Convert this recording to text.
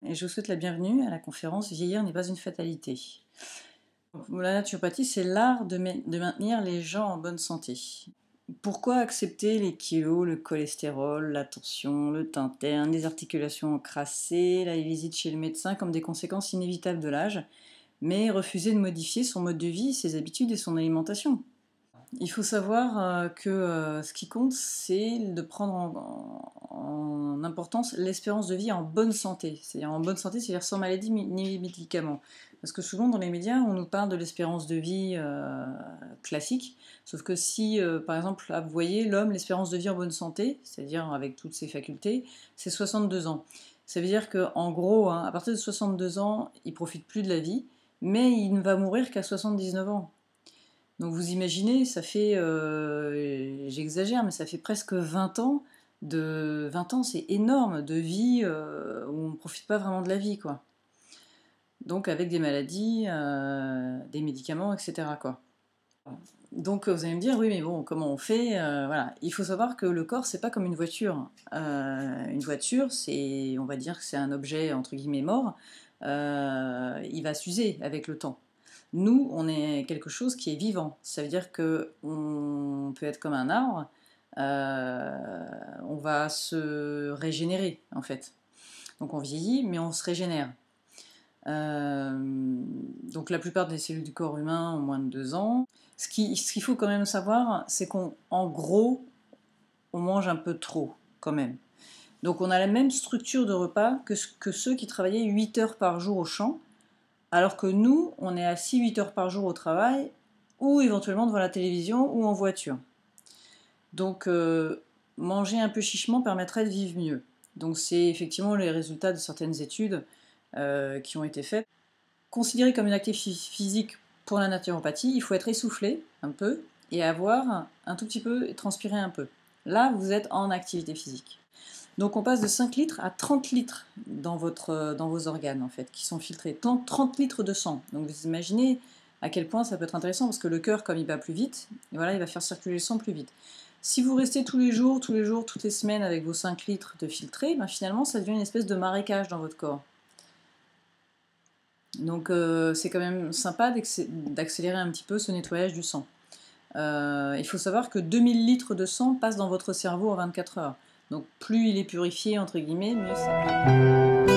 Et je vous souhaite la bienvenue à la conférence Vieillir n'est pas une fatalité. La naturopathie, c'est l'art de maintenir les gens en bonne santé. Pourquoi accepter les kilos, le cholestérol, la tension, le teint terne, les articulations encrassées, la visite chez le médecin comme des conséquences inévitables de l'âge, mais refuser de modifier son mode de vie, ses habitudes et son alimentation? Il faut savoir que ce qui compte, c'est de prendre en importance l'espérance de vie en bonne santé. C'est-à-dire en bonne santé, c'est-à-dire sans maladie ni médicaments. Parce que souvent dans les médias, on nous parle de l'espérance de vie classique. Sauf que si, par exemple, là, vous voyez, l'homme, l'espérance de vie en bonne santé, c'est-à-dire avec toutes ses facultés, c'est 62 ans. Ça veut dire qu'en gros, hein, à partir de 62 ans, il ne profite plus de la vie, mais il ne va mourir qu'à 79 ans. Donc vous imaginez, ça fait, j'exagère, mais ça fait presque 20 ans. 20 ans, c'est énorme de vie où on ne profite pas vraiment de la vie, quoi. Donc avec des maladies, des médicaments, etc., quoi. Donc vous allez me dire, oui, mais bon, comment on fait voilà. Il faut savoir que le corps, c'est pas comme une voiture. Une voiture, c'est, on va dire que c'est un objet entre guillemets mort. Il va s'user avec le temps. Nous, on est quelque chose qui est vivant. Ça veut dire que on peut être comme un arbre. On va se régénérer en fait. Donc on vieillit, mais on se régénère. Donc la plupart des cellules du corps humain ont moins de 2 ans. Ce qu'il faut quand même savoir, c'est qu'en gros, on mange un peu trop, quand même. Donc on a la même structure de repas que ceux qui travaillaient 8 heures par jour au champ, alors que nous, on est assis 8 heures par jour au travail, ou éventuellement devant la télévision, ou en voiture. Donc manger un peu chichement permettrait de vivre mieux. Donc c'est effectivement les résultats de certaines études qui ont été faites. Considéré comme une activité physique pour la naturopathie, il faut être essoufflé un peu et avoir un tout petit peu et transpirer un peu. Là, vous êtes en activité physique. Donc on passe de 5 litres à 30 litres dans vos organes, en fait, qui sont filtrés. 30 litres de sang. Donc vous imaginez à quel point ça peut être intéressant, parce que le cœur, comme il bat plus vite, et voilà, il va faire circuler le sang plus vite. Si vous restez tous les jours, toutes les semaines avec vos 5 litres de filtrés, ben finalement ça devient une espèce de marécage dans votre corps. Donc c'est quand même sympa d'accélérer un petit peu ce nettoyage du sang. Il faut savoir que 2000 litres de sang passent dans votre cerveau en 24 heures. Donc plus il est purifié, entre guillemets, mieux c'est.